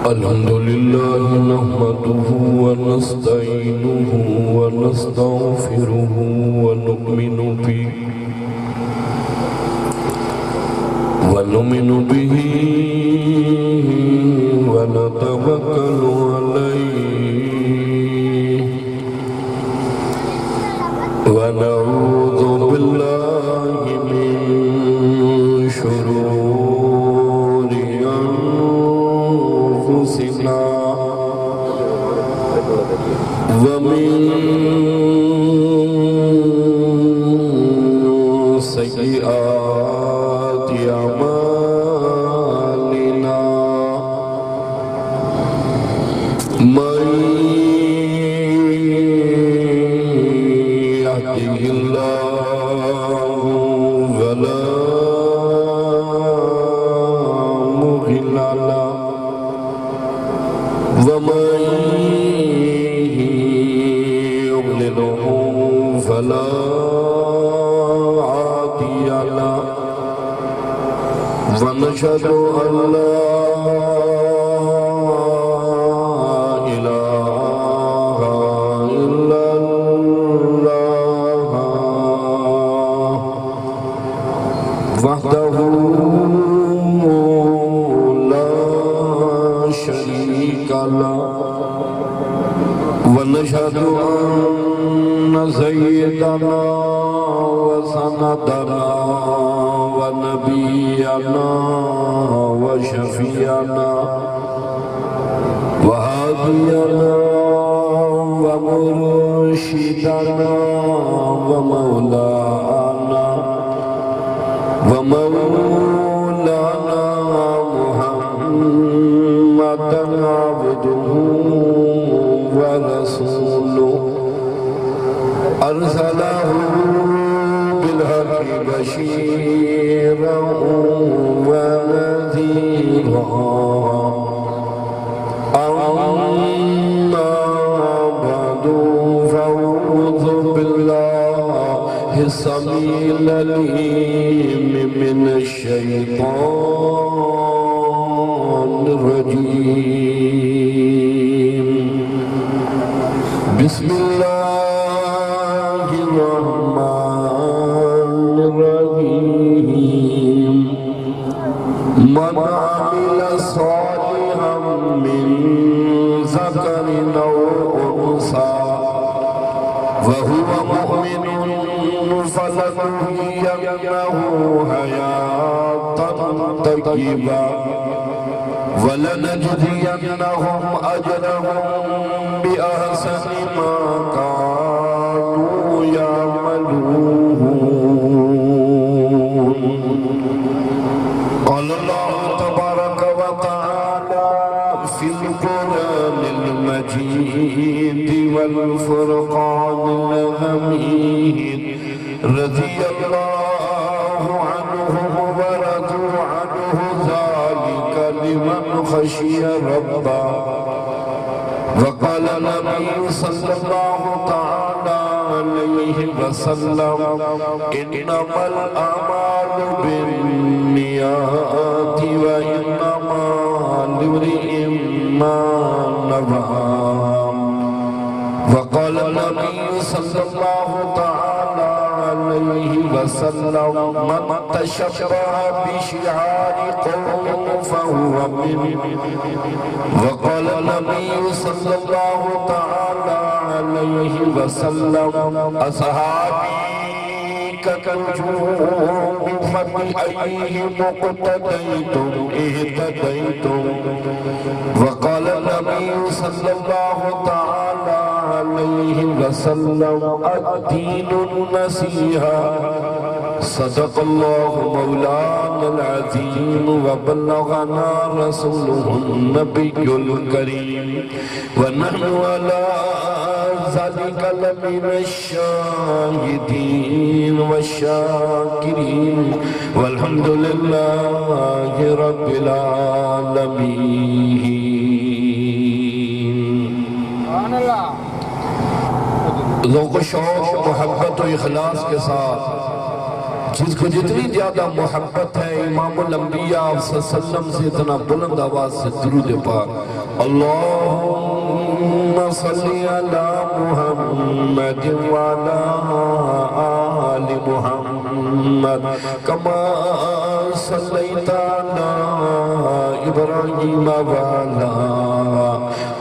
الحمد لله نحمده ونستعينه ونستغفره ونؤمن به ونتوكل عليه ونعوذ بالله من شرور أنفسنا ومن سيئات أعمالنا من يهده الله فلا مضل له ومن يضلله فلا هادي له ونشهد أن لا إله إلا الله وحده لا شريك له ونشهد أن سيدنا وسندنا ونبينا وشفيعنا وهادينا ومرشدنا ومولانا محمدا عبده ورسوله أرسله بالحق بشيرا ونذيرا أما بعد فأعوذ بالله السميع العليم من الشيطان الرجيم بسم الله الرحمن الرحيم من عمل صالحا من ذكر أو أنثى وهو مؤمن فلنحيينه حياة طيبة ولنجزينهم أجرهم بأحسن ما كانوا يعملون قال الله تبارك وتعالى في القرآن المجيد والفرقان الحميد رضي الله عنهم ورضوا عنه ذلك لمن خشي ربه وقال النبي صلى الله تعالى عليه وسلم إنما الأعمال بالنيات وإنما لامرئ ما نوى وقال النبي صلى الله تعالى عليه وسلم من تشبه بشعار قوم فهو منهم وقال النبي صلى الله تعالى عليه وسلم أصحابي كالنجوم فبأيهم اقتديتم اهتديتم وقال النبي صلى الله تعالى عليه وسلم الدين النصيحة صدق الله مولانا العظيم وبلغنا رسوله النبي الكريم ونحن على ذلك لمن الشاهدين والشاكرين والحمد لله رب العالمين ذوق و شوق محبت و اخلاص کے ساتھ جس کو جتنی زیادہ محبت ہے امام الانبیاء صلی اللہ علیہ وسلم سے اتنا بلند آواز سے درود پاک اللهم صل على محمد وعلى آل محمد كما صليت على إبراهيم وعلى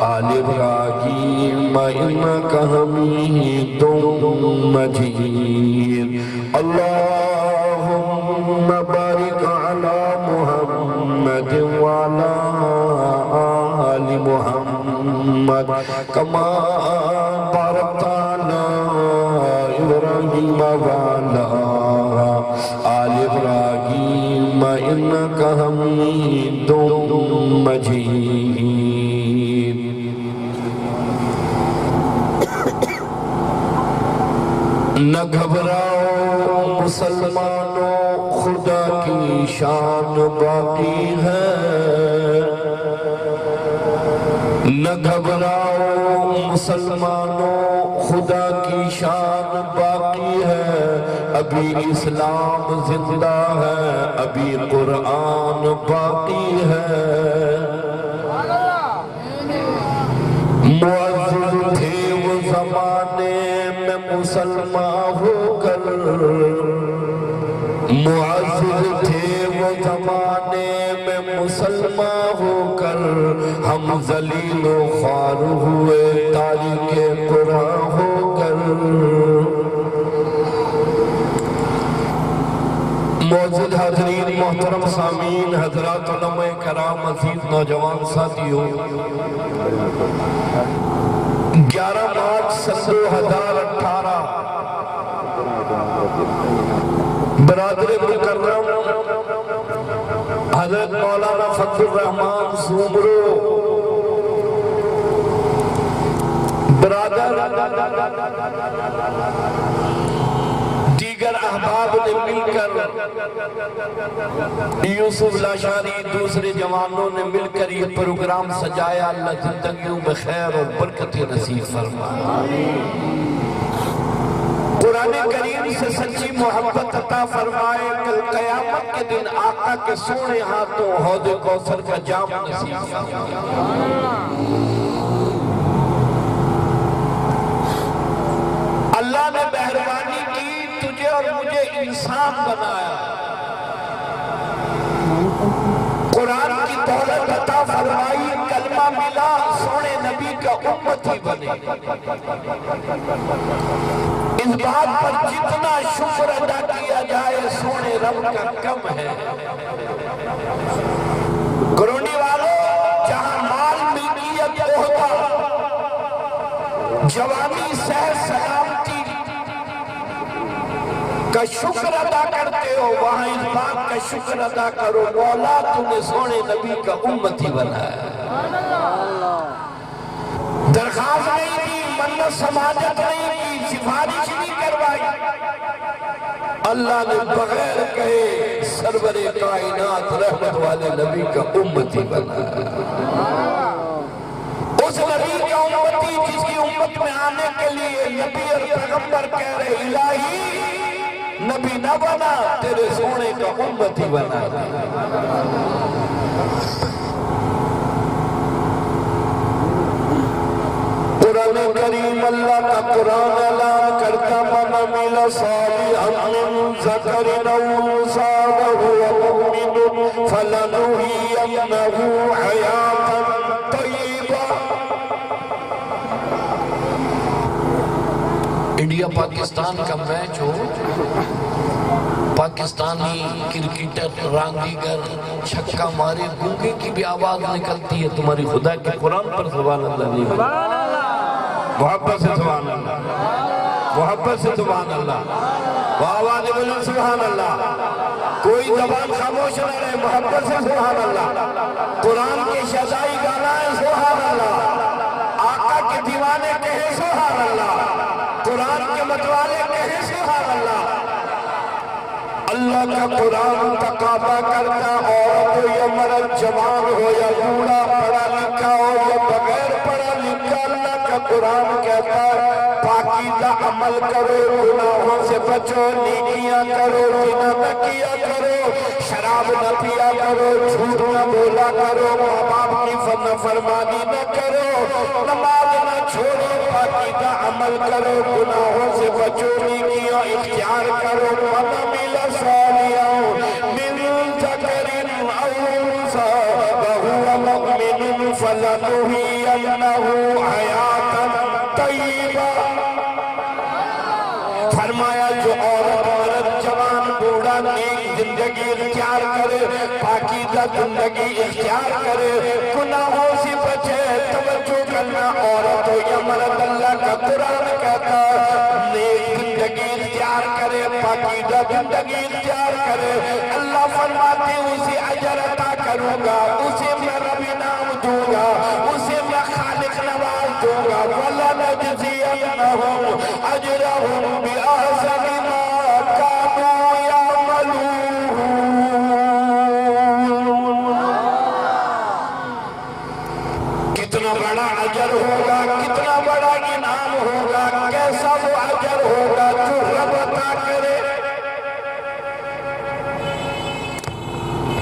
آل إبراهيم إنك حميد مجيد اللهم بارك على محمد وعلى آل محمد كما باركت على إبراهيم وعلى آل إبراهيم إنك حميد مجيد نہ گھبراؤ مسلمانوں خدا کی شان باقی ہے نہ گھبراؤ مسلمانوں خدا کی شان باقی ہے ابھی اسلام زندہ ہے ابھی قرآن باقی ہے معزز تھے وہ زمانے میں مسلمان ہو کر معزز تھے وہ زمانے میں مسلمان ہو کر ہم ذلیل و خوار ہوئے تاریخ قرآن ہو کر معزز حضرین محترم سامعین حضرات علماء کرام عزیز نوجوان ساتھیوں 11 مارچ سن 2018 برادر مکرم حضرت مولانا فضل الرحمان سومرو برادر دیگر احباب نے مل کر یوسف لاشاری دوسرے جوانوں نے مل کر یہ پروگرام سجایا اللہ زندگیوں میں خیر اور برکت نصیب فرمائے قرآن کریم سے سچی محبت عطا فرمائے کل قیامت کے دن آقا کے سونے ہاتھوں حوض کوثر کا جام نصیب فرمائے اللہ نے مہربانی کی تجھے اور مجھے انسان بنایا قرآن کی دولت عطا فرمائی کلمہ ملا سونے نبی کا امتی بنے اس بات پر جتنا شکر ادا کیا جائے سونے رب کا کم ہے گرونی والوں جہاں مال ملکیت عہدہ جوانی صحت سلامتی کا شکر ادا کرتے ہو وہاں اس بات کا شکر ادا کرو مولا تو نے سونے نبی کا امتی بنایا درخواست نہیں دی منت سماجت نہیں دی سفارش نہیں کروائی اللہ نے بغیر کہے سرور کائنات رحمت والے نبی کا امتی بنایا اس نبی کا امتی جس کی امت میں آنے کے لیے نبی اور پیغمبر کہہ رہے الہی نبی نہ بنا تیرے سونے کا امتی بنا قرآن کریم اللہ کا قرآن اعلان کرتا من عمل صالحا من ذکر او انثى وهو مؤمن فلنحيينه حیاة طیبہ انڈیا پاکستان کا میچ ہو پاکستانی کرکٹر رانگیگر چھکا مارے گونگے کی بھی آواز نکلتی ہے تمہاری خدا کے قرآن پر سبحان اللہ نہیں محبت سے سبحان اللہ محبت سے سبحان اللہ آواز بلند سبحان اللہ کوئی زبان خاموش نہ رہے محبت سے سبحان اللہ قرآن کے شہزائی گانا ہے سبحان اللہ آقا کے دیوانے کہیں سبحان اللہ قرآن کے متوالے کہیں سبحان اللہ اللہ کا قرآن تقاضا کرتا عورت ہو یا مرد جوان ہو یا بوڑھا پڑھا لکھا ہو یا بغیر پڑھا لکھا اللہ کا قرآن کہتا ہے پاکیزہ عمل کرو گناہوں سے بچو نیکیاں کرو زنا نہ کیا کرو شراب نہ پیا کرو، جھوٹ نہ بولا کرو، ماں باپ کی فرمانی نہ کرو، نماز نہ چھوڑو، پاکیزہ عمل کرو، گناہوں سے بچو، نیکیاں اختیار کرو، من عمل صالحا من ذکر او انثی وہو مؤمن فلنحیینہ حیاۃ طیبہ۔ فرمایا جو عورت مرد جوان بوڑھا نیک زندگی اختیار کرے، پاکیزہ زندگی اختیار کرے، گناہوں سے بچے، توجہ کرنا عورت ہو یا مرد، اللہ کا قرآن کہتا نیک زندگی اختیار کرے، پاکیزہ زندگی اختیار کرے، اللہ فرماتے اسے اجر عطا کروں گا، اسے میں رب انعام دوں گا، اسے میں خالق نواز دوں گا، وَلَنَجْزِيَنَّهُمْ أَجْرَهُمْ بِأَحْسَنِ مَا كَانُوا يَعْمَلُونَ۔ کتنا بڑا اجر ہوگا، کتنا بڑا انعام ہوگا، کیسا وہ اجر ہوگا جو رب عطا کرے۔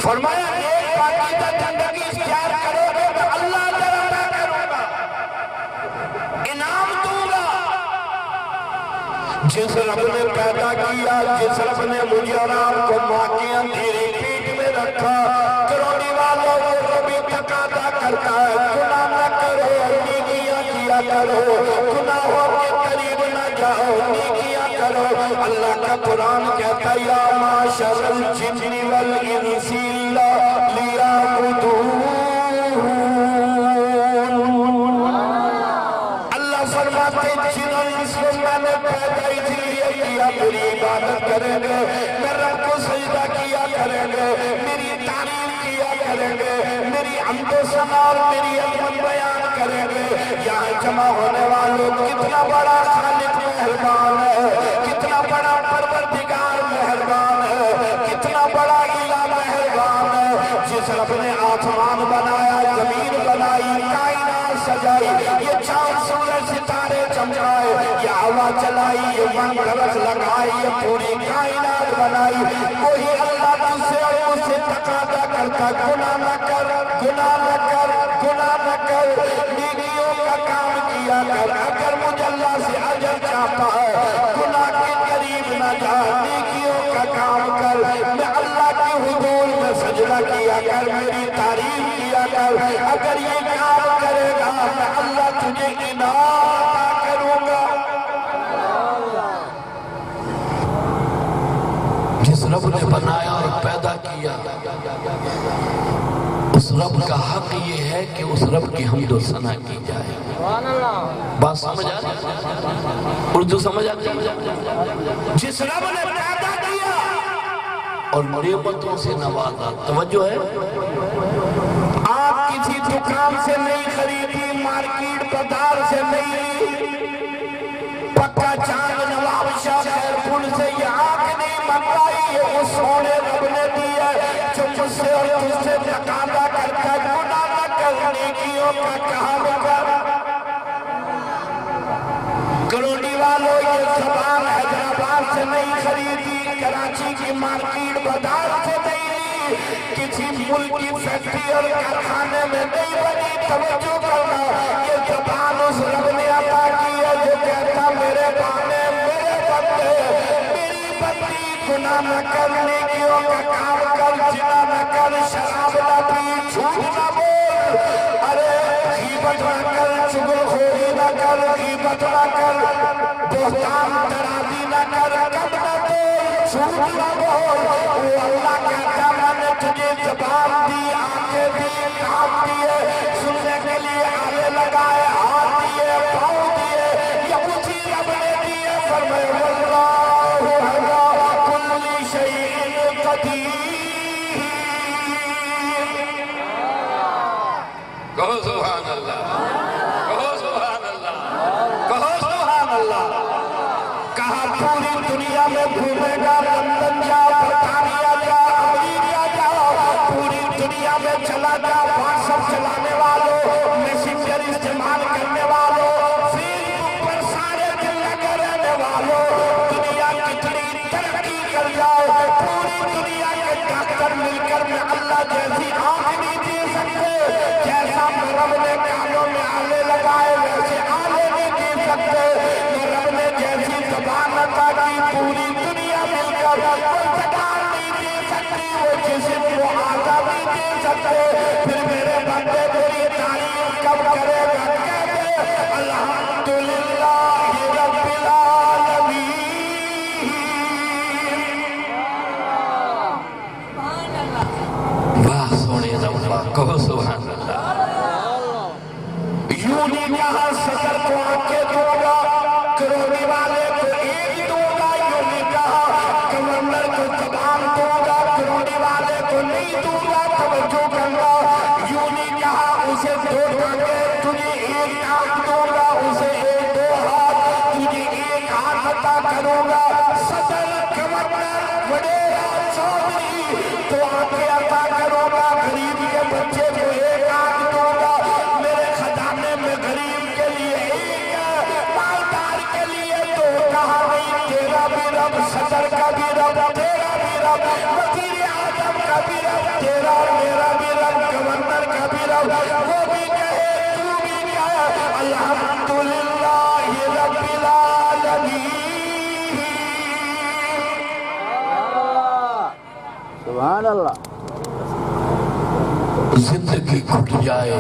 فرمایا ایک پاکیزہ زندگی اختیار کرو گے تو اللہ اجر عطا کروں گا، انعام دوں گا۔ جس رب نے پیدا کیا، جس رب نے مجھے اور آپ کو ماں کی اندھیری پیٹ میں رکھا، کروڑی والوں کو ربی تقاضا کرتا ہے گناہ نہ کرو، نیکیاں کیا کرو، گناہوں کے قریب نہ جاؤ، نیکیاں کرو۔ اللہ کا قرآن کہتا ہے یا معشر الجن والانس لیعبدون۔ اللہ فرماتے جن اور انس کو میں نے پیدا اس لیے کیا میری عبادت کریں گے، میں رب کو سجدہ کیا کریں گے، میری تعریف کیا کریں گے، میری حمد و ثنا اور میری عظمت بیان کریں گے۔ یہاں جمع ہونے والوں کتنا بڑا خالق مہربان ہے، کتنا بڑا پروردگار مہربان ہے، کتنا بڑا الہ مہربان ہے، جس رب نے آسمان بنایا، زمین بنائی، کائنات سجائی، یہ چاند سورج ستارے چمکائے، یہ ہوا چلائی، یہ منگرس لگائی، یہ پوری کائنات بنائی، وہی اللہ تجھ سے اور مجھ سے تقاضا کرتا گناہ نہ کر، گناہ نہ کر، گناہ نہ کر، نیکیوں کا کام کیا کر۔ اگر مجھے اللہ سے اجر چاہتا ہے گناہ کے قریب نہ جا، نیکیوں کا کام کر، میں اللہ کی حضور میں سجدہ کیا کر، میری تعریف کیا کر۔ اگر یہ کام کرے گا میں اللہ تجھے انعام عطا کروں گا۔ جس رب نے بنایا اور پیدا کیا، اس رب کا حق یہ ہے کہ اس رب کی حمد و ثنا کی جائے۔ بات سمجھ آ رہی؟ اردو سمجھ آ رہی؟ جس رب نے پیدا کیا اور نعمتوں سے نوازا، توجہ ہے؟ آپ کسی دکان سے نہیں خریدی، مارکیٹ بازار سے نہیں، پکا چاند نواب شاہ خیر پل سے یہ آنکھ نہیں منگائی، یہ اس سونے رب نے دی ہے جو مجھ سے اور تجھ سے تقاضا کرتا ہے گناہ نہ کر، نیکیوں کا کام کر۔ کروڑی والوں یہ زبان حیدرآباد سے نہیں خریدی، کراچی کی مارکیٹ بازار سے نہیں لی، کسی ملک کی فیکٹری اور کارخانے میں نہیں بنی۔ توجہ کرنا، یہ زبان اس رب نے عطا کی ہے جو کہتا میرے بانے، میرے بندے، میری بندی، گناہ نہ کر، نیکیوں کا کام کر، زنا نہ کر، شراب نہ پی، جھوٹ نہ بول، ارے غیبت نہ کر، چغلخوری نہ کر، غیبت نہ کر، بہتان ترازی نہ کر، کم نہ بول، جھوٹ نہ بول۔ وہ اللہ کہتا میں نے تجھے زبان دی، آنکھیں دی، کان دیے، سننے کے لیے آلے لگائے، ہاتھ دیے، پاؤں دیے، یہ اسی رب نے دیے۔ فرمائے واللہ علی کل شیء قدیر۔ کہو سبحان اللہ، کہو سبحان اللہ، کہو سبحان اللہ۔ کہا پوری دنیا میں گھومے گا، لندن جا، برطانیہ جا، امریکہ جا، پوری دنیا میں چلا جا، واٹس ایپ چلانے والوں، میسنجر استعمال کرنے والوں، فیس بک پر سارے دن لگے رہنے والوں، دنیا کتنی ترقی کر جائے، پوری دنیا کے ڈاکٹر مل جیسی آنکھ نہیں دے سکتے، جیسا رب نے کانوں میں آلے لگائے ویسے آلے نہیں دے سکتے، رب نے جیسی زبان عطا کی پوری دنیا مل کر وہ زبان نہیں دے سکتی، وہ جسم کو آزادی دے سکتے۔ پھر میرے بندے میری تعریف کب کرے گا؟ کہتے الحمدللہ رب العالمین۔ واہ سونے رب، کہو سبحان اللہ۔ یوں نہیں کہا صدر کو آنکھیں دوں گا، کروڑی والے کو ایک دوں گا، یوں نہیں کہا گورنر کو زبان دوں گا، کروڑی والے کو نہیں دوں گا، توجہ کرنا۔ یوں نہیں کہا اسے دو ٹانگیں تجھے ایک ٹانگ دوں گا، اسے ایک دو ہاتھ تجھے ایک ہاتھ عطا کروں گا۔ صدر گورنر وڈیرا چودھری تو آنکھیں عطا کروں گا، غریب کے بچے کو ایک آنکھ دوں گا، میرے خزانے میں غریب کے لیے ایک ہے، مالدار کے لیے تو کہا نہیں۔ تیرا بھی رب، صدر کا بھی رب، تیرا بھی رب، وزیر اعظم کا بھی رب، تیرا میرا بھی رب، گورنر کا بھی رب، وہ بھی کہے تو بھی کہے الحمدللہ رب العالمین۔ سبحان اللہ۔ زندگی گھٹ جائے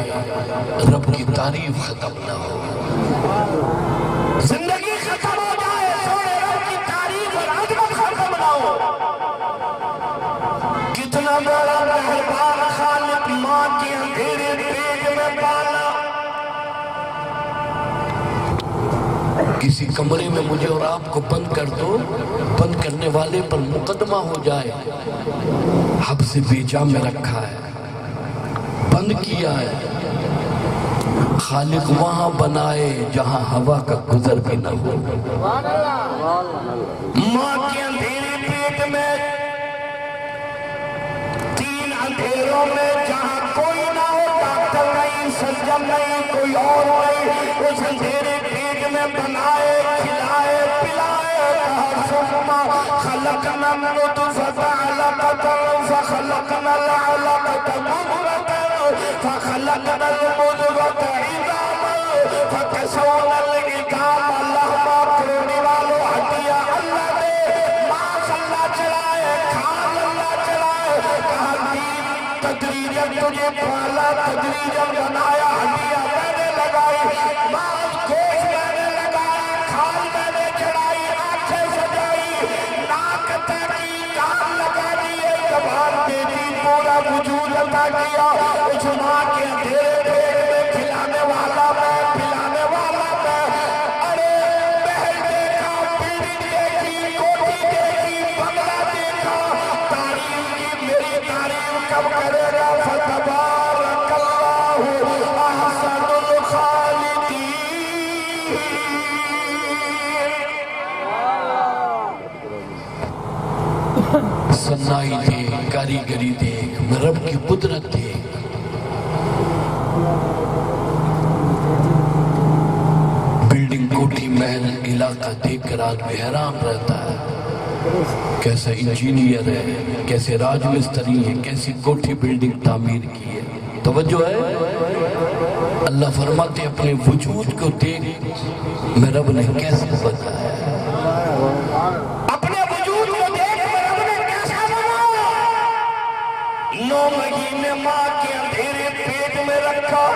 رب کی تعریف ختم نہ ہو، زندگی ختم ہو جائے سونے رب کی تعریف اور عظمت ختم نہ ہو۔ کتنا بڑا مہربان خالق، ماں کے اندھیرے پیٹ میں پالا۔ کسی کمرے میں مجھے اور آپ کو بند کر دو، بند کرنے والے پر مقدمہ ہو جائے، حبس بیجا میں رکھا ہے، بند کیا ہے، خالق وہاں بنائے جہاں ہوا کا گزر بھی نہ ہو۔ ماں کے اندھیرے پیٹ میں، تین اندھیروں میں، جہاں کوئی نہ ہو، ڈاکٹر نہیں، سرجن نہیں، کوئی اور نہیں، اس اندھیرے پیٹ میں بنائے، کھلائے، پلائے، کہا ثم خلقنا النطفة علقة فخلقنا العلقة مضغة فخلقنا المضغة عظاما فكسونا العظام لحما۔ کروڑی والوں ہڈیاں اللہ دے، ماس اللہ چلائے، کھال اللہ چلائے، کہا دین تدریجاً تجھے پالا، تدریجاً بنایا، ہڈیاں میں نے لگائی، ماس گوشت میں نے لگایا، کھال میں نے چڑھائی، آنکھیں سجائی، ناک تیری، کان لگا دیے، زبان دے دی، پورا وجود عطا کیا۔ اس ماں کے اندھیرے پیٹ میں کھلانے والا میں، پلانے والا میں۔ ارے محل دیکھا، بلڈنگ دیکھی، کوٹھی دیکھی، بنگلہ دیکھا، تعریف کی میری تعریف کب کرے گا؟ فتبارک اللہ احسن الخالقین۔ صنائی دیکھ، کاریگری دیکھ، رب کی قدرت دیکھ۔ بلڈنگ، کوٹھی، محل، علاقہ دیکھ کر آدمی حیران رہتا ہے، کیسا انجینئر ہے، کیسے راج مستری ہے، کیسی کوٹھی بلڈنگ تعمیر کی ہے۔ توجہ ہے؟ اللہ فرماتے ہیں اپنے وجود کو دیکھ میں رب نے کیسے بنایا ہے۔ اپنے وجود کو دیکھ میں رب نے کیسا بنایا۔ 9 مہینے ماں کے اندھیرے پیٹ میں رکھا،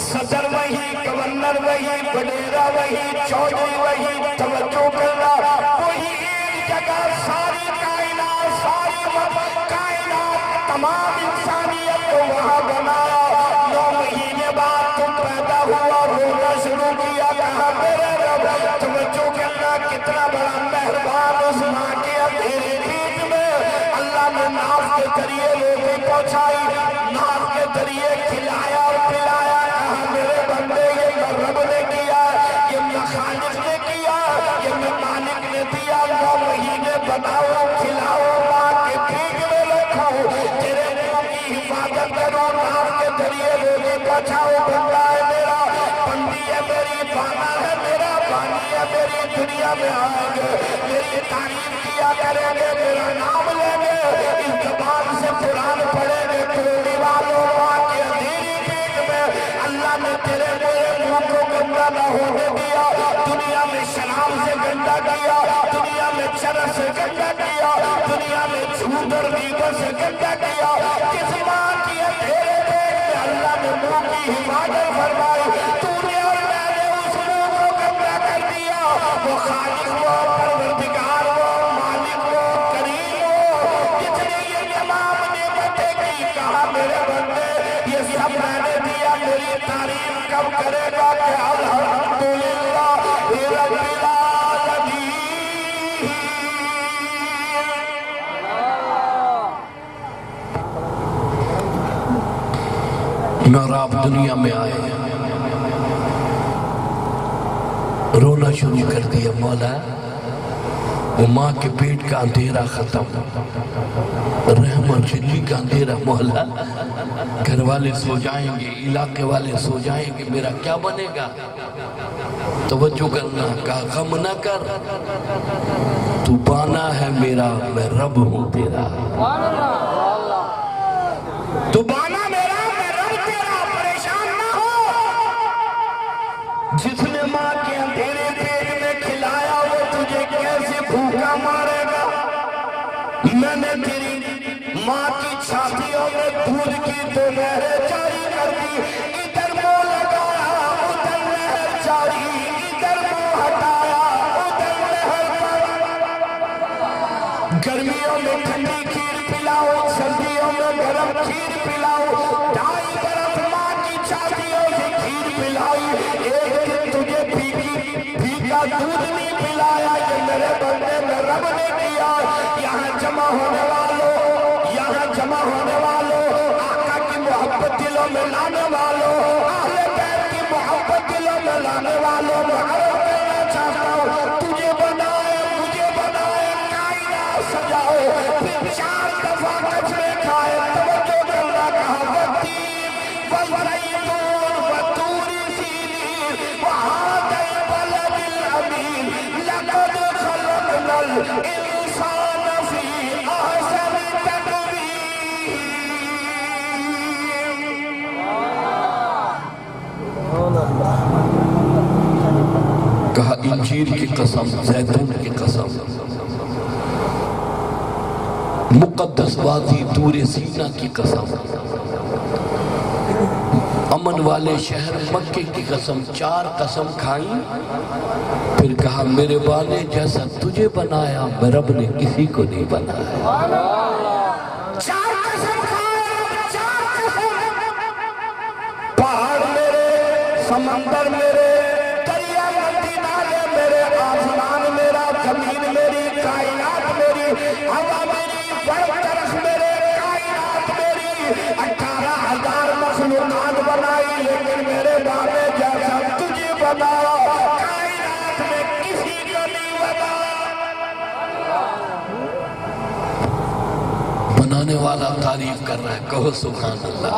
صدر وہی، گورنر وہی، وڈیرا وہی، چودھری وہی، توجہ کرنا، وہی ایک جگہ ساری کائنات، ساری کائنات، تمام انسانیت کو وہاں بنایا۔ 9 مہینے بعد تم پیدا ہوا، رونا شروع کیا، کہا میرے رب، توجہ کرنا، کتنا بڑا مہربان اس ماں کے اندھیرے پیٹ میں اللہ نے ناف کے ذریعے روٹی پہنچائی، ناف کے ذریعے کھلایا اور پلایا، کہا میرے بندے یہ رب نے کیا، یہ خالق نے کیا، یہ مالک نے دیا۔ 9 مہینے بناؤ، کھلاؤ، ماں کے پیٹ میں رکھو، تیرے منہ کی حفاظت کرو، ناف کے ذریعے روٹی پہنچاؤ۔ بندہ ہے میرا، بندی ہے میری، بانا ہے میرا، بانی ہے میری، دنیا میں آئیں گے، میری تعریف کیا کریں گے، میرا نام لیں گے، اس زبان سے قرآن پڑھ ہونے دیا، دنیا میں شراب سے گندا کیا، دنیا میں چرس سے گندا کیا، دنیا میں جھوٹ اور غیبت سے گندا کیا۔ کس ماں کی اندھیرے دیکھ کے اللہ نے منہ کی حفاظت فرمائی، تو نے اور میں نے اس منہ کو گندا کر دیا۔ وہ خالق وہ، پروردگار وہ، مالک وہ، کریم وہ، جس نے یہ تمام نعمتیں کی، کہا میرے بندے یہ سب میں نے دیا، میری تعریف کب کرے گا کہ الحمدللہ رب العالمین۔ اور آپ دنیا میں آئے، رونا شروع کر دیا، مولا وہ ماں کے پیٹ کا اندھیرا ختم، رحم اور جلی کا اندھیرا، مولا گھر والے سو جائیں گے، علاقے والے سو جائیں گے، میرا کیا بنے گا؟ توجہ کرنا، کہا غم نہ کر، تو بانا ہے میرا، میں رب ہوں تیرا۔ تو بانا میرا، میں رب تیرا، پریشان نہ ہو۔ جس نے ماں کے اندھیرے پیٹ میں کھلایا وہ تجھے کیسے بھوکا مارے گا؟ میں نے تیری ماں کی چھاتیوں میں دودھ کی تو نہریں جاری کر دی، ادھر منہ لگایا ادھر نہر جاری، ادھر منہ ہٹایا ادھر نہر پر۔ گرمیوں میں ٹھنڈی کھیر پلاؤ، سردیوں میں گرم کھیر پلاؤ، 2.5 برس ماں کی چھاتیوں سے کھیر پلائی، ایک دن تجھے پھیکا دودھ نہیں پلایا۔ یہ میرے بندے میں رب نے کیا۔ یہاں جمع ہونے والوں، یہاں جمع ہونے والوں، آقا کی محبت دلوں میں لانے والوں، اہل بیت کی محبت دلوں میں لانے والوں، میں عرض کرنا چاہتا ہوں، تجھے بنائے مجھے بنائے، کائنات سجاؤ، پھر 4 دفعہ کچرے کھائے، توجہ کرنا، کہا والتین والزیتون وطور سینین وہذا البلد الامین لقد خلقنا الانسان فی احسن تقویم۔ کہا انجیر کی قسم، زیتون کی قسم، مقدس وادی طور سینا کی قسم، امن والے شہر مکے کی قسم، 4 قسم کھائیں، پھر کہا میرے والے جیسا تجھے بنایا میں رب نے کسی کو نہیں بنایا۔ 4 قسم کھائے، 4 قسم، پہاڑ میرے، سمندر میرے، دریا ندی نالے میرے، آسمان میرا، زمین میری، کائنات میری، ہوا میری، برف درخت میرے، کائنات میری، 18,000 مخلوقات بنائی، لیکن میرے بابے جیسا تجھے بنایا کائنات میں کسی کو نہیں بنایا۔ بنانے والا تعریف کر رہا ہے، کہو سبحان اللہ۔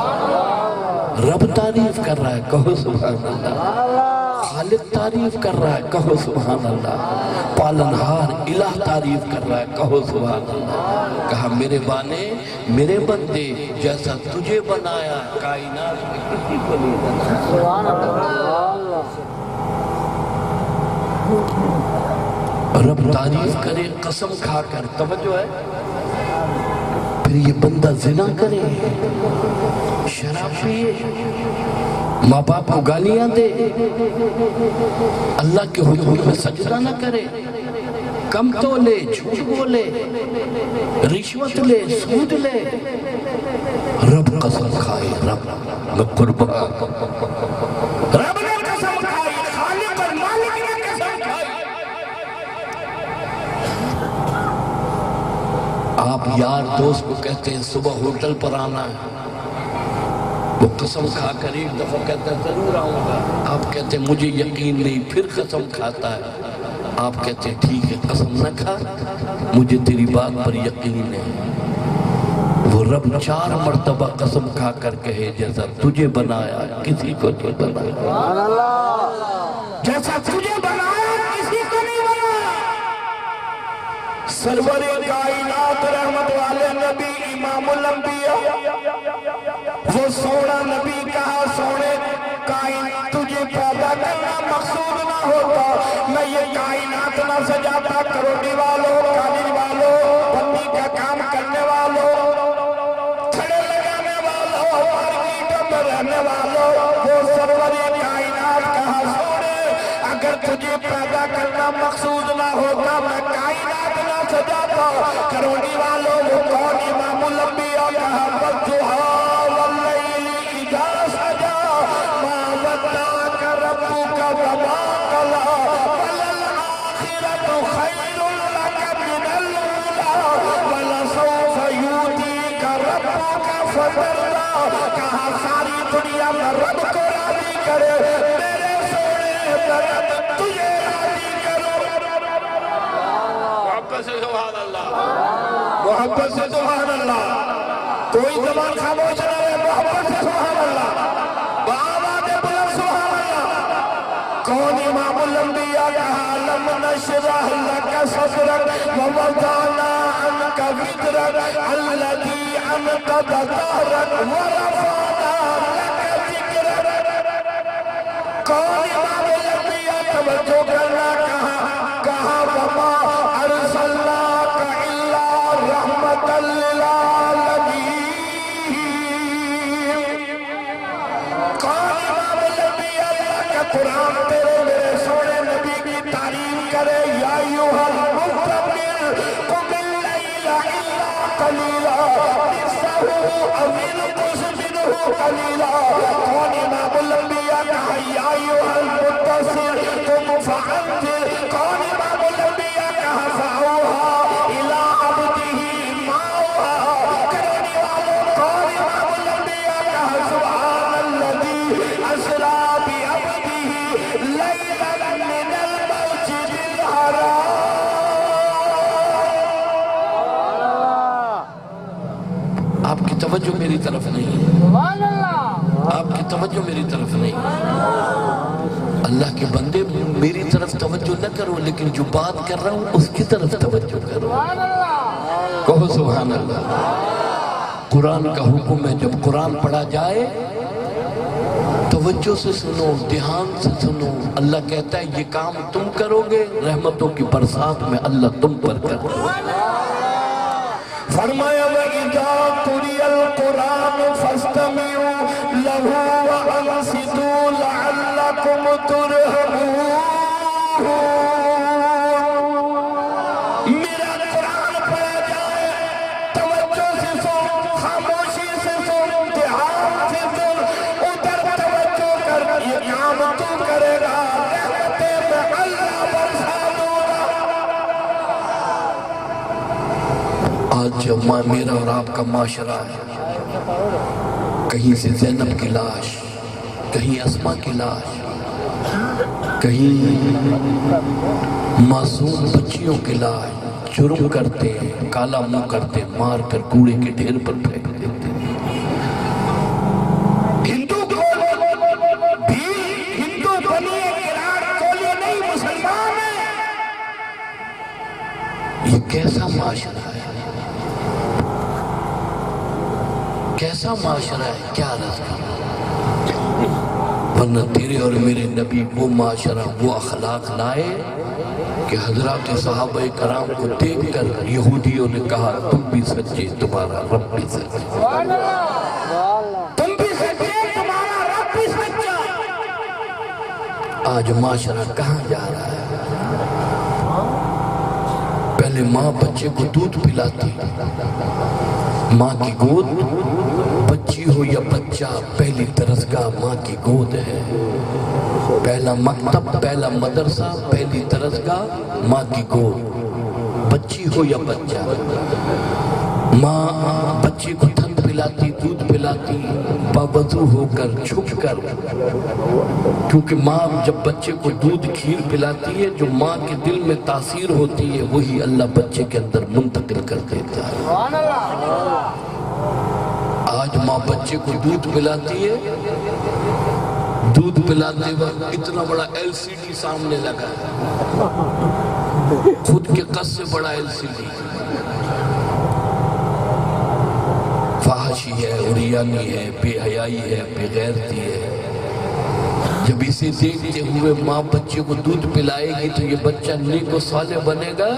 رب تعریف کر رہا ہے، کہو سبحان اللہ۔ خالق تعریف کر رہا ہے، کہو سبحان اللہ۔ پالنہار الہ تعریف کر رہا ہے، کہو سبحان اللہ۔ کہا میرے بانے، میرے بندے جیسا تجھے بنایا کائنات میں کسی کو نہیں بنایا۔ سبحان اللہ۔ رب تعریف کرے قسم کھا کر، توجہ ہے، پھر یہ بندہ زنا کرے، شراب پیے، ماں باپ کو گالیاں دے، اللہ کے حضور میں سجدہ نہ کرے، کم تو لے، جھوٹ بولے، رشوت لے، سود لے، رب قسم کھائے، رب میں قربان، رب نے قسم کھائی، خالق اور مالک نے قسم کھائی۔ آپ یار دوست کو کہتے ہیں صبح ہوٹل پر آنا ہے، وہ قسم کھا کر ایک دفعہ کہتا ہے ضرور آؤں گا، آپ کہتے ہیں مجھے یقین نہیں، پھر قسم کھاتا ہے، آپ کہتے ہیں ٹھیک ہے قسم نہ کھا، مجھے تیری بات پر یقین ہے۔ وہ رب 4 مرتبہ قسم کھا کر کہے جیسا تجھے بنایا کسی کو نہیں بنایا، جیسا تجھے بنایا کسی کو نہیں بنایا۔ سرور کائنات رحمت والے نبی امام الانبیاء، وہ سونا نبی کہا سونے کائنات تجھے پیدا کرنا مقصود کائنات نہ سجاتا، کروڑی والوں، کالج والوں، بندی کا کام کرنے والوں، کھڑے لگانے والوں، مارکیٹوں میں رہنے والوں، وہ سرور کائنات کہاں سوڑے؟ اگر تجھے پیدا کرنا مقصود نہ ہوتا میں کائنات نہ سجاتا، کروڑی والوں وہ کون؟ امام الانبیاء کہا والضحیٰ واللیل اذا سجا ما ودعک ربک وما قلی وللآخرۃ خیر لک من الاولی ولسوف یؤتیک ربک فترضی۔ کہا ساری دنیا میں رب کو راضی کرے، میرے سونے درد تجھے راضی کرو۔ محبت سے سبحان اللہ، محبت سے سبحان اللہ، کوئی زبان خاموش نہ رہے، محبت سے سبحان اللہ، بآواز بلند سبحان اللہ۔ کون امام الانبیاء کہا لم نشرح لک صدرک ووضعنا عنک وزرک الذی انقض ظہرک ورفعنا لک ذکرک۔ کون امام الانبیاء توجہ کرنا کہا وما ارسلناک الا رحمۃ للعالمین۔ کون امام الانبیاء اللہ کا قرآن تیرے میرے سونے نبی کی تعریف کرے؟ یا ایھا المزمل قم اللیل الا قلیلا نصفہ او انقص منہ قلیلا۔ کون امام الانبیاء کہا یا ایھا المدثر قم فانذر؟ کون امام الانبیاء کہا فاوحیٰ الی عبدہ ما اوحیٰ؟ کروڑی والوں کون امام الانبیاء کہا سبحان الذی اسریٰ بعبدہ لیلا من المسجد الحرام۔ آپ کی توجہ میری طرف نہیں ہے، سبحان اللہ، آپ کی توجہ میری طرف نہیں ہے۔ اللہ کے بندے میری طرف توجہ نہ کرو، لیکن جو بات کر رہا ہوں اس کی طرف توجہ کرو۔ سبحان اللہ، کہو سبحان اللہ۔ قرآن کا حکم ہے جب قرآن پڑھا جائے توجہ سے سنو، دھیان سے سنو۔ اللہ کہتا ہے یہ کام تم کرو گے، رحمتوں کی برسات میں اللہ تم پر کرے۔ فرمایا وَإِذَا قُرِئَ الْقُرْآنُ فَاسْتَمِعُوا لَهُ وَأَنصِتُوا لَعَلَّكُمْ تُرْحَمُونَ۔ میرا قرآن پڑھا جائے، توجہ سے سن، خاموشی سے سن، دھیان سے سن، ادھر توجہ کر، یہ کام تو کرے گا، رحمتیں میں اللہ برسا دوں گا۔ آج جب میرا اور آپ کا معاشرہ ہے، کہیں سے زینب کی لاش، کہیں اسما کی لاش، کہیں معصوم بچیوں کی لاش، جرم کرتے ہیں، کالا منہ کرتے ہیں، مار کر کوڑے کے ڈھیر پر پھینک دیتے ہیں۔ ہندو بھی ہندو بنی گراٹ کولی نہیں، مسلمان ہیں۔ یہ کیسا معاشرہ ہے، کیسا معاشرہ ہے، کیا عرض کروں۔ ورنہ تیرے اور میرے نبی وہ معاشرہ، وہ اخلاق لائے کہ حضرات صحابہ کرام کو دیکھ کر یہودیوں نے کہا تم بھی سچے، تمہارا رب بھی سچے۔ سبحان اللہ، تم بھی سچے، تمہارا رب بھی سچا۔ آج معاشرہ کہاں جا رہا ہے؟ پہلے ماں بچے کو دودھ پلاتی، ماں کی گود، بچی ہو یا بچہ، پہلی درسگاہ ماں کی گود ہے۔ پہلا مکتب، پہلا مدرسہ، پہلی درسگاہ ماں کی گود، بچی ہو یا بچہ۔ ماں بچے کو دودھ پلاتی، دودھ پلاتی، باوضو ہو کر، چھپ کر، کیونکہ ماں جب بچے کو دودھ کھیر پلاتی ہے، جو ماں کے دل میں تاثیر ہوتی ہے وہی اللہ بچے کے اندر منتقل کر دیتا ہے۔ سبحان اللہ، آج ماں بچے کو دودھ پلاتی ہے، دودھ پلاتے وقت اتنا بڑا ایل سی ڈی سامنے لگا ہے، خود کے قد سے بڑا ایل سی ڈی، فحاشی ہے، عریانی ہے، بے حیائی ہے، بے غیرتی ہے، جب اسے دیکھتے ہوئے ماں بچے کو دودھ پلائے گی تو یہ بچہ نیک و صالح بنے گا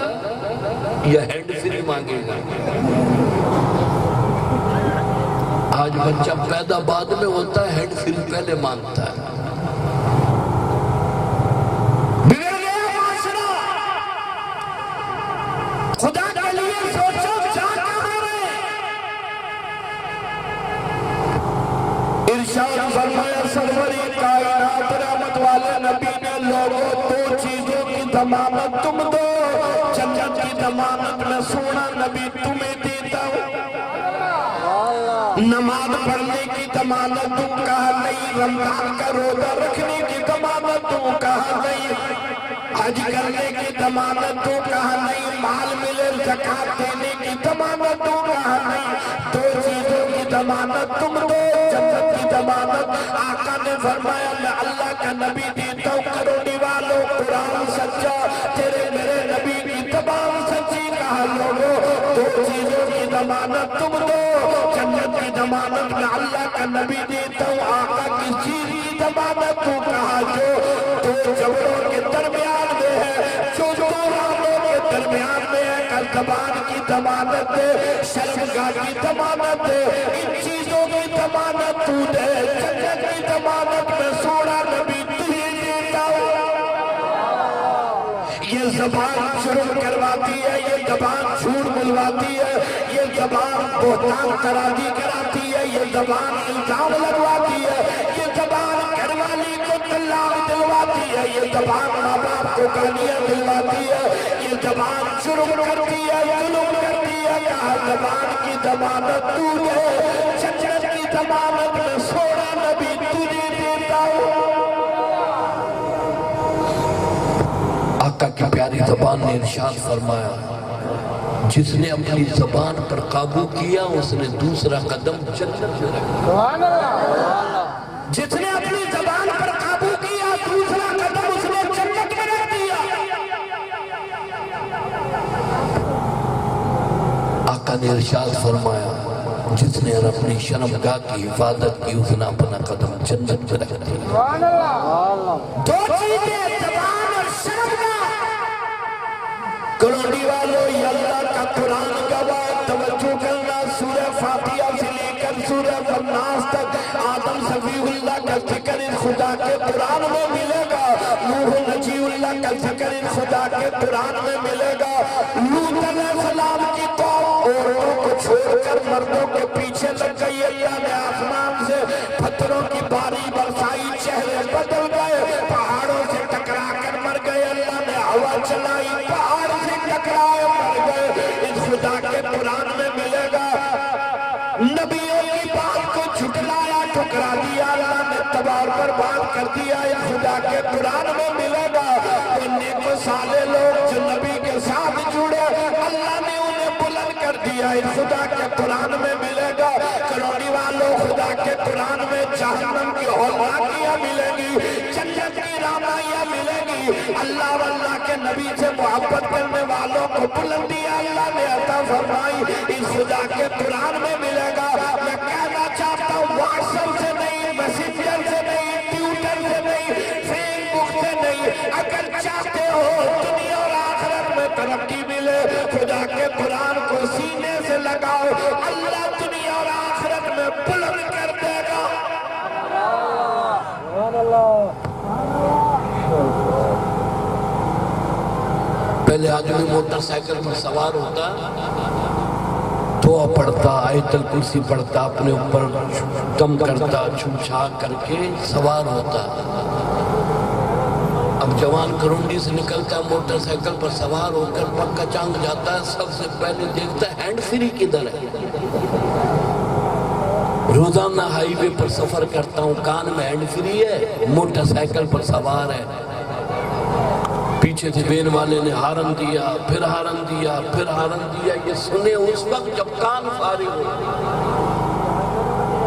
یا ہینڈ فری مانگے گا؟ آج بچہ پیدا بعد میں ہوتا ہے، ہینڈ فری پہلے مانگتا ہے۔ بگڑ گیا معاشرہ، خدا کے لیے سوچو جا کہاں رہے۔ ارشاد فرمایا سروری کائنات رحمت والے نبی نے لوگوں دو چیزوں کی ضمانت تم دو، جنت کی ضمانت میں سونا نبی تمہیں دیتا ہوں، نماز پڑھنے کی ضمانت تم کہا نہیں، رمضان کا روزہ رکھنے کی ضمانت تم کہا نہیں، حج کرنے کی ضمانت تم کہا نہیں، مال ملے زکات دینے کی ضمانت تم کہا نہیں، دو چیزوں کی ضمانت تم دو، جنت کی ضمانت۔ آقا نے فرمایا میں اللہ کا نبی دیتا ہوں، کروڑی والوں قرآن سچا، تیرے میرے نبی کی زبان سچی، کہا لوگوں دو چیزوں کی ضمانت تم دو، جنت کی ضمانت میں اللہ کا نبی دیتا ہوں، آقا کس چیز کی ضمانت تو کہا جو دو جوڑوں کے درمیان میں ہے، جو دو رانوں کے درمیان میں ہے، کل زبان کی ضمانت دے، شرمگاہ کی ضمانت دے، ان چیزوں کی ضمانت تو دے، جنت کی ضمانت میں سونا نبی تجھے دیتا ہوں۔ یہ زبان جرم کرواتی ہے، یہ زبان جھوٹ بلواتی ہے، یہ زبان بہتان ترازی کراتی ہے، یہ زبان الزام لگواتی ہے، یہ زبان گھر والی کو طلاق دلواتی ہے، یہ زبان ماں باپ کو گالیاں دلواتی ہے، یہ زبان جرم کرتی ہے، ظلم کرتی ہے، کہا زبان کی ضمانت تو دے، جنت کی ضمانت میں سونا نبی تجھے دیتا ہوں۔ آقا کی پیاری زبان نے ارشاد فرمایا جس نے اپنی زبان پر قابو کیا اس نے دوسرا قدم جنت میں رکھا۔ سبحان اللہ، جس نے اپنی زبان پر قابو کیا دوسرا قدم اس نے جنت میں رکھ دیا۔ آقا نے ارشاد فرمایا جس نے اپنی شرمگاہ کی حفاظت کی اس نے اپنا قدم جنت میں رکھ دیا۔ سبحان اللہ، دو چیزیں زبان اور شرمگاہ، کروڑی والوں یہ اللہ کا قرآن گواہ، توجہ کرنا، سورہ فاتحہ سے لے کر سورہ الناس تک آدم صفی اللہ کا ذکر ان خدا کے قرآن میں ملے گا، نوح نجی اللہ کا ذکر ان خدا کے قرآن میں ملے گا، لوط علیہ السلام کی قوم عورتوں کو چھوڑ کر مردوں کے پیچھے لگ گئی، اللہ نے آسمان سے پتھروں کی باری برسائی، چہرے بدل گئے، پہاڑوں سے ٹکرا کر مر گئے، اللہ نے ہوا چلائی، پہاڑ سے ٹکرائے مر گئے، اس خدا کے قرآن میں ملے گا۔ نبیوں کی بات کو جھٹلایا، ٹھکرا دیا، اللہ نے تباہ برباد کر دیا، اس خدا کے قرآن میں ملے گا۔ وہ نیک و صالح لوگ جو نبی کے ساتھ جڑے اللہ نے انہیں بلند کر دیا، اس خدا کے قرآن میں ملے گا۔ کروڑی والوں خدا کے قرآن میں جہنم کی ہولناکیاں ملیں گی، جنت کی رامائیاں ملیں گی، اللہ واللہ کے نبی سے محبت کرنے والوں کو بلندی اللہ نے عطا فرمائی، اس خدا کے قرآن میں ملے گا۔ میں کہنا چاہتا ہوں واٹس ایپ سے نہیں، میسنجر سے نہیں، ٹویٹر سے نہیں، فیس بک سے نہیں، اگر چاہتے ہو دنیا اور آخرت میں ترقی ملے خدا کے قرآن کو سینے سے لگاؤ، اللہ دنیا اور آخرت میں بلند کر دے گا۔ سبحان اللہ، پہلے آدمی موٹر سائیکل پر سوار ہوتا دعا پڑھتا، آیت الکرسی پڑھتا، اپنے اوپر دم کرتا، چھوچھا کر کے سوار ہوتا۔ اب جوان کرونڈی سے نکلتا ہے موٹر سائیکل پر سوار ہو کر پکا چانگ جاتا ہے، سب سے پہلے دیکھتا ہے ہینڈ فری کدھر ہے۔ روزانہ ہائی وے پر سفر کرتا ہوں، کان میں ہینڈ فری ہے، موٹر سائیکل پر سوار ہے، پیچھے سے وین والے نے ہارن دیا، پھر ہارن دیا، پھر ہارن دیا، یہ سنے اس وقت جب کان فارغ ہو،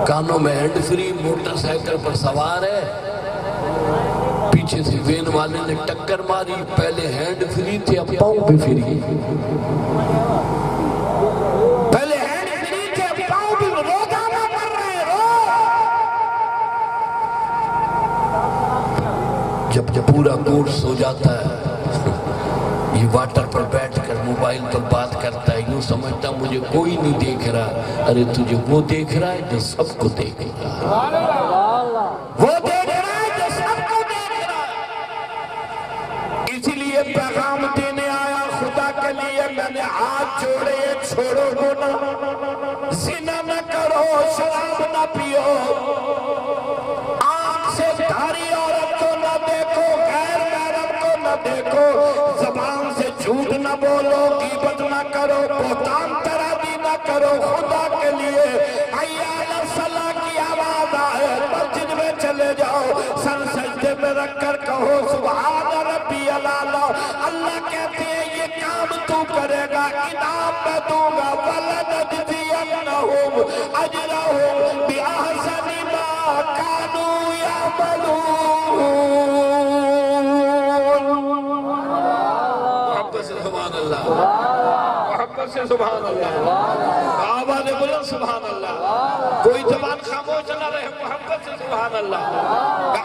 کانوں میں ہینڈ فری، موٹر سائیکل پر سوار ہے، پیچھے سے وین والے نے ٹکر ماری، پہلے ہینڈ فری تھے اب پاؤں بھی فری، پہلے ہینڈ فری تھے اب پاؤں بھی روزانہ کر رہے، جب پورا کورس ہو جاتا ہے یہ واٹر پر بیٹھ کر موبائل پر بات کرتا ہے، یوں سمجھتا مجھے کوئی نہیں دیکھ رہا، ارے تجھے وہ دیکھ رہا ہے جو سب کو دیکھ رہا ہے، وہ دیکھ رہا ہے جو سب کو دیکھ رہا ہے۔ اسی لیے پیغام دینے آیا خدا کے لیے میں نے ہاتھ جوڑے، چھوڑو گناہ، زنا نہ کرو، شراب نہ پیو، آنکھ سے دھاری عورت کو نہ دیکھو، غیر محرم کو نہ دیکھو، زبان سے جھوٹ نہ بولو، غیبت نہ کرو، بہتان ترادی نہ کرو، خدا کے لیے حی علی الصلاح کی آواز آئے مسجد میں چلے جاؤ، سر سجدے میں رکھ کر کہو سبحان ربی العلیٰ۔ اللہ کہتے ہیں یہ کام تو کرے گا انعام میں دوں گا، وَلَنَجْزِيَنَّهُمْ أَجْرَهُمْ بِأَحْسَنِ مَا كَانُوا يَعْمَلُونَ۔ محبت سے سبحان اللہ، محبت سے سبحان اللہ، آواز بلند سبحان اللہ، کوئی زبان خاموش نہ رہے، محبت سے سبحان اللہ۔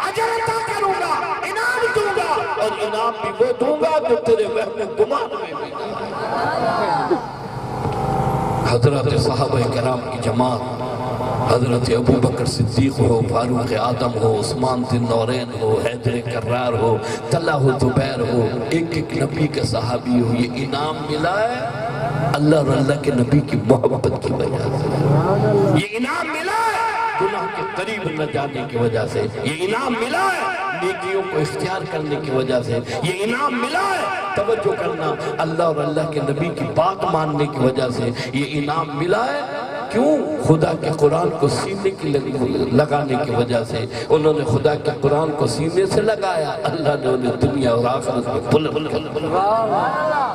اجر عطا کروں گا، انعام دوں گا، اور انعام بھی وہ دوں گا جو تیرے وہم گمان میں بھی نہیں۔ حضرت صحابہ کرام کی جماعت، حضرت ابو بکر صدیق ہو، فاروق اعظم ہو، عثمان ذی النورین ہو، حیدر کرار ہو، طلحہ زبیر ہو، ایک ایک نبی کے صحابی ہو، یہ انعام ملا ہے اللہ اور اللہ کے نبی کی محبت کی وجہ سے، یہ انعام ملا ہے گناہ کے قریب نہ جانے کی وجہ سے، یہ انعام ملا ہے نیکیوں کو اختیار کرنے کی وجہ سے، یہ انعام ملا ہے توجہ کرنا اللہ اور اللہ کے نبی کی بات ماننے کی وجہ سے، یہ انعام ملا ہے۔ کیوں؟ خدا کے قرآن کو سینے کی لگانے کی وجہ سے، انہوں نے خدا کے قرآن کو سینے سے لگایا، اللہ نے انہیں دنیا اور آخرت میں بلند کیا۔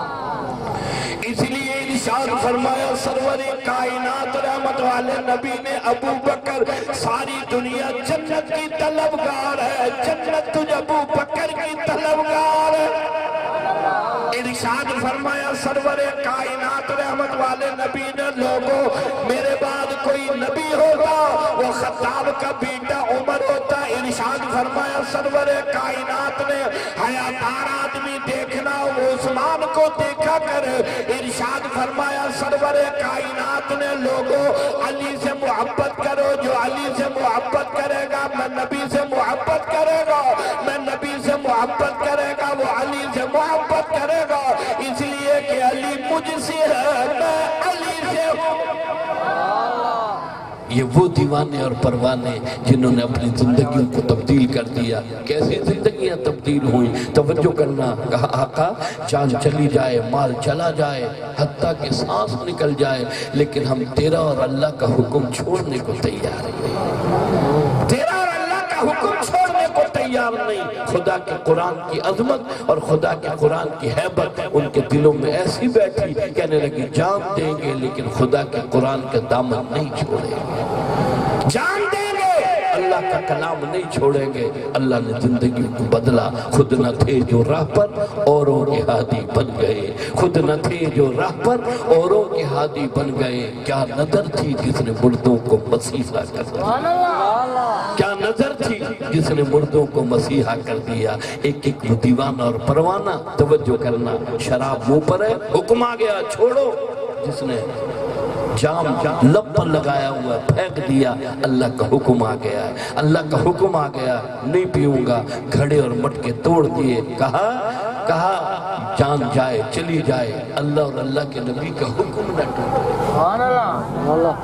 اس لیے ارشاد فرمایا سرور کائنات رحمت والے نبی نے ابو بکر ساری دنیا جنت کی طلبگار ہے، جنت تجھ ابو بکر کی طلبگار ہے۔ ارشاد فرمایا سرور کائنات رحمت والے نبی نے لوگوں میرے بعد کوئی نبی ہوگا وہ خطاب کا بیٹا عمر ہوتا۔ ارشاد فرمایا سرور کائنات نے حیاتار آدمی دیکھنا وہ عثمان کو دیکھا کرے۔ ارشاد فرمایا سرور کائنات نے لوگوں علی سے محبت کرو، جو علی سے محبت کرے گا میں نبی سے محبت کرے گا، میں نبی سے محبت کرے گا وہ علی سے محبت کرے گا، اس لیے کہ علی مجھ سے ہے میں علی سے ہوں۔ یہ وہ دیوانے اور پروانے جنہوں نے اپنی زندگیوں کو تبدیل کر دیا۔ کیسے زندگیاں تبدیل ہوئیں؟ توجہ کرنا، کہا آقا جان چلی جائے، مال چلا جائے، حتیٰ کہ سانس نکل جائے، لیکن ہم تیرا اور اللہ کا حکم چھوڑنے کو تیار ہیں، تیرا اور اللہ کا حکم چھوڑنے کو تیار نہیں۔ خدا کے قرآن کی عظمت اور خدا کے قرآن کی حیبت ان کے دلوں میں ایسی بیٹھی، کہنے لگی جان دیں گے لیکن خدا کے قرآن کے دامن نہیں چھوڑیں گے، جان دیں گے اللہ کا کلام نہیں چھوڑیں گے۔ اللہ نے زندگی کو بدلا، خود نہ تھے جو راہ پر اوروں کے ہادی بن گئے، خود نہ تھے جو راہ پر اوروں کے ہادی بن گئے۔ کیا نظر تھی جس نے مردوں کو مسیحا کر دیا، کیا نظر تھی جس نے مردوں کو مسیحا کر دیا۔ ایک ایک دیوانہ اور پروانہ، توجہ کرنا، شراب منہ پر ہے، حکم آ گیا چھوڑو، جس نے جام لب پر لگایا ہوا پھینک دیا، اللہ کا حکم آ گیا ہے، اللہ کا حکم آ گیا، نہیں پیوں گا، گھڑے اور مٹکے توڑ دیے، کہا جان جائے چلی جائے، اللہ اور اللہ کے نبی کا حکم نہ ٹوٹے،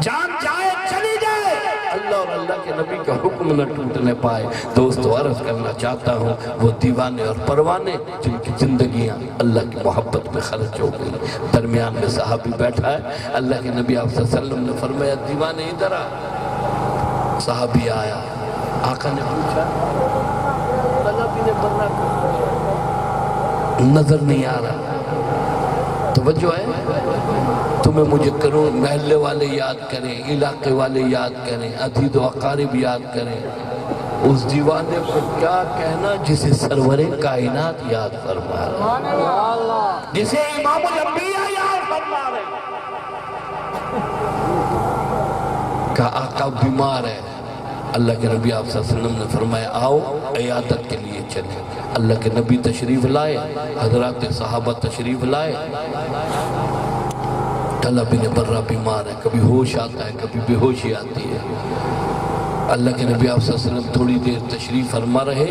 جان جائے چلی جائے، اللہ اور اللہ کے نبی کا حکم نہ ٹوٹنے پائے۔ دوستو عرض کرنا چاہتا ہوں وہ دیوانے اور پروانے جن کی زندگیاں اللہ کی محبت میں خرچ ہو گئی، درمیان میں صحابی بیٹھا ہے، اللہ کے نبی صلی اللہ علیہ وسلم نے فرمایا دیوانے ادھر آ۔ صحابی آیا، آقا نے پوچھا نظر نہیں آ رہا، توجہ ہے، تمہیں مجھے کرو، محلے والے یاد کریں، علاقے والے یاد کریں، عزیز و اقارب یاد کریں، اس دیوانے کو کیا کہنا جسے سرور کائنات یاد فرما رہے، جسے امام الانبیاء یاد فرما رہے۔ کہا آقا بیمار ہے، اللہ کے نبی آپ صلی اللہ علیہ وسلم نے فرمایا آؤ عیادت کے لیے چلیں. اللہ کے نبی تشریف لائے, حضرات صحابہ تشریف لائے. طلحہ بن برہ بیمار ہے, کبھی ہوش آتا ہے کبھی بے ہوشی آتی ہے. اللہ کے نبی آپ صلی اللہ علیہ وسلم تھوڑی دیر تشریف فرما رہے,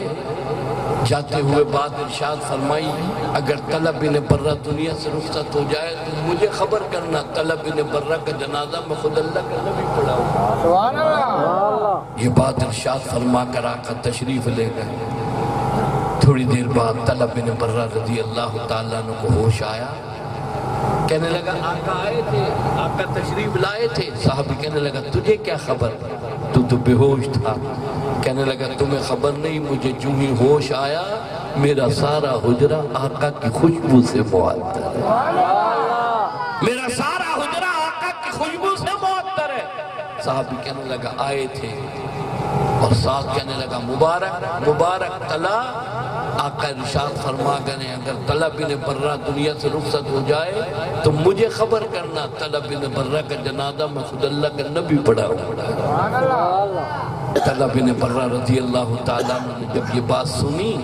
جاتے ہوئے بعد ارشاد فرمائی اگر طلحہ بن برہ دنیا سے رخصت ہو جائے تو مجھے خبر کرنا, طلحہ بن برہ کا جنازہ میں خود اللہ کا نبی پڑھاؤں. سبحان اللہ. یہ بات ارشاد فرما کر آقا تشریف لے گئے. تھوڑی دیر بعد طلحہ بن برہ رضی اللہ تعالیٰ عنہ کو ہوش آیا. کہنے لگا آقا آئے تھے, آقا تشریف لائے تھے. صحابی کہنے لگا تجھے کیا خبر, تو بے ہوش تھا. کہنے لگا تمہیں خبر نہیں, مجھے جو ہی ہوش آیا میرا سارا حجرہ آقا کی خوشبو سے معطر ہے. میرا سارا حجرہ آقا کی خوشبو سے معطر ہے. صحابی کہنے لگا آئے تھے, اور ساتھ کہنے لگا مبارک مبارک طلحہ. آقا ارشاد فرما گئے اگر طلحہ بن برہ دنیا سے رخصت ہو جائے تو مجھے خبر کرنا, طلحہ بن برہ کا جنازہ میں خود اللہ کا نبی پڑھاؤں. سبحان اللہ. طلحہ بن برہ رضی اللہ تعالیٰ عنہ نے جب یہ بات سنی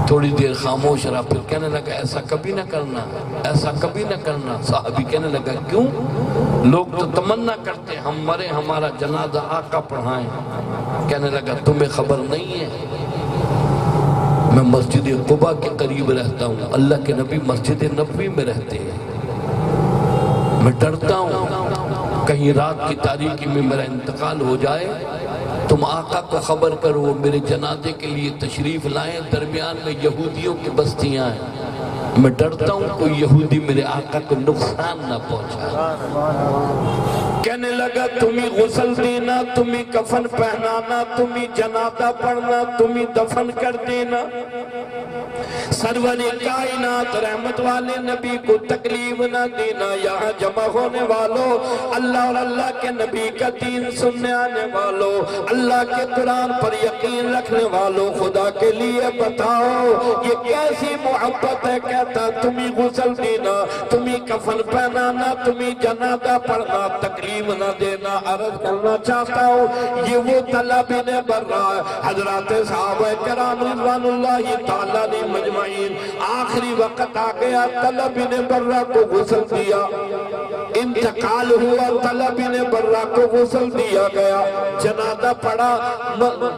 تھوڑی دیر خاموش رہا, پھر کہنے لگا ایسا کبھی نہ کرنا, ایسا کبھی نہ کرنا. صحابی کہنے لگا کیوں؟ لوگ تو تمنا کرتے ہم مرے ہمارا جنازہ آقا پڑھائیں. کہنے لگا تمہیں خبر نہیں ہے میں مسجد قباء کے قریب رہتا ہوں, اللہ کے نبی مسجد نبوی میں رہتے ہیں. میں ڈرتا ہوں کہیں رات کی تاریکی میں میرا انتقال ہو جائے, تم آقا کو خبر کرو وہ میرے جنازے کے لیے تشریف لائیں. درمیان میں یہودیوں کی بستیاں ہیں, میں ڈرتا ہوں کوئی یہودی میرے آقا کو نقصان نہ پہنچائے. کہنے لگا تمہیں غسل دینا, تمہیں کفن پہنانا, تمہیں جنازہ پڑھنا, تمہیں دفن کر دینا. سرور کائنات رحمت والے نبی کو تکلیف نہ دینا. یہاں جمع ہونے والوں, اللہ اور اللہ کے نبی کا دین سننے آنے والوں, اللہ کے قرآن پر یقین رکھنے والوں, خدا کے لیے بتاؤ یہ کیسی محبت ہے. کہتا تمہیں غسل دینا, تمہیں کفن پہنانا, تمہیں جنازہ پڑھنا, تکلیف نہ دینا. عرض کرنا چاہتا ہوں یہ وہ طلحہ بن برہ, حضرات صحابہ کرام رضوان اللہ تعالیٰ نے مجمعین آخری وقت آ گیا, طلحہ بن برہ کو غسل دیا, انتقال ہوا, طلحہ بن برہ کو غسل دیا گیا, جنازہ پڑا,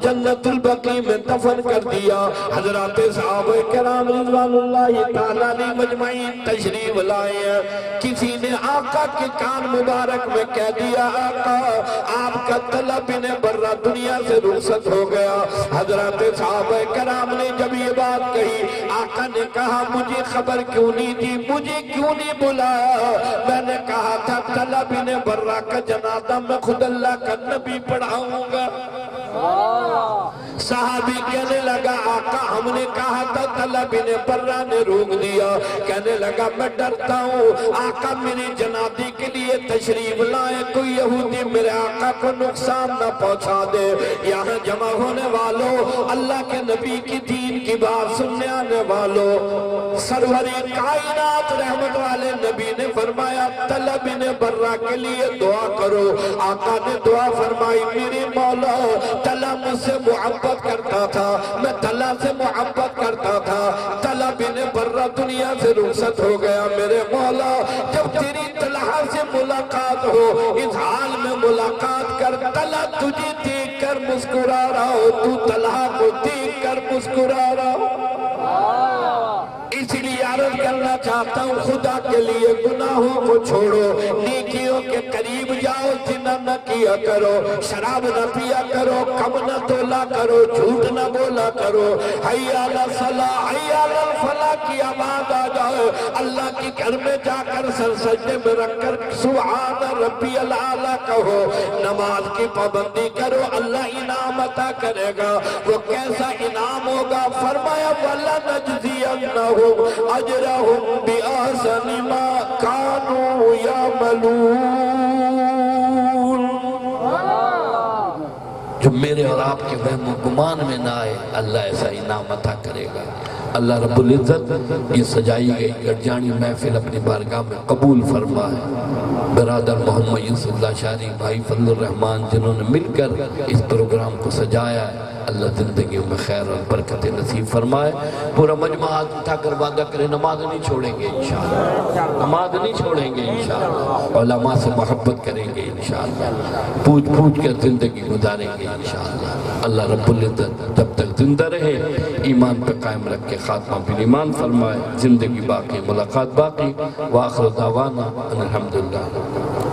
جنت البقیع میں دفن کر دیا. حضرات صحابہ کرام رضوان اللہ تعالیٰ نے مجمعین تشریف لائے ہیں. کسی نے آقا کے کان مبارک میں کہہ دیا آقا آپ کا طلحہ بن برہ دنیا سے رخصت ہو گیا. حضرات صحابہ کرام نے جب یہ بات کہی, آقا نے کہا مجھے خبر کیوں نہیں دی, مجھے کیوں نہیں بلایا؟ میں نے کہا تھا طلحہ بن برہ کا جنازہ میں خود اللہ کا نبی پڑھاؤں گا. صحابی کہنے لگا آقا ہم نے کہا تھا, طلحہ بن برہ نے روک دیا. کہنے لگا میں ڈرتا ہوں آقا میرے جنازے کے لیے تشریف لائے, کوئی یہودی میرے آقا کو نقصان نہ پہنچا دے. یہاں جمع ہونے والوں, اللہ کے نبی کی دین کی بات سننے آنے والوں, سرور کائنات رحمت والے نبی نے فرمایا طلحہ بن برہ کے لیے دعا کرو. آقا نے دعا فرمائی میرے مولا طلحہ مجھ سے محبت کرتا تھا, میں طلحہ سے محبت کرتا تھا, طلحہ بن برہ دنیا سے رخصت ہو گیا. میرے مولا جب تیری طلحہ سے ملاقات ہو اس حال میں ملاقات کر, طلحہ تجھے دیکھ کر مسکرا رہا ہو, تو طلحہ کو دیکھ کر مسکرا رہا ہو. اس لیے عرض کرنا چاہتا ہوں خدا کے لیے گناہوں کو چھوڑو, نیکیوں کے قریب جاؤ, زنا نہ کیا کرو, شراب نہ پیا کرو, کم نہ تولا کرو, جھوٹ نہ بولا کرو. حی علی الصلاۃ حی علی الفلاح کی آواز آ جائے, اللہ کے گھر میں جا کر سر سجدے میں رکھ کر سبحان ربی الاعلیٰ کہو, نماز کی پابندی کرو, اللہ انعام عطا کرے گا. وہ کیسا انعام ہوگا؟ فرمایا وَلَنَجْزِيَنَّهُمْ أَجْرَهُمْ بِأَحْسَنِ مَا كَانُوا يَعْمَلُونَ. جو میرے اور آپ کے وہم و گمان میں نہ آئے، اللہ ایسا انعام عطا کرے گا۔ اللہ رب العزت یہ سجائی گئی گرجانی محفل اپنی بارگاہ میں قبول فرمائے۔ برادر محمد یوسف اللہ شاری، بھائی فضل الرحمان جنہوں نے مل کر اس پروگرام کو سجایا ہے، اللہ زندگیوں میں خیر اور برکت نصیب فرمائے۔ پورا مجمع ہاتھ اٹھا کر وعدہ کرے نماز نہیں چھوڑیں گے انشاءاللہ، نماز نہیں چھوڑیں گے انشاءاللہ، علماء سے محبت کریں گے انشاءاللہ، پوچھ پوچھ کر زندگی گزاریں گے انشاءاللہ۔ اللہ رب العزت جب تک زندہ رہے ایمان پہ قائم رکھ کے خاتمہ بالایمان فرمائے، زندگی باقی ملاقات باقی۔ وآخر دعوانا ان الحمدللہ۔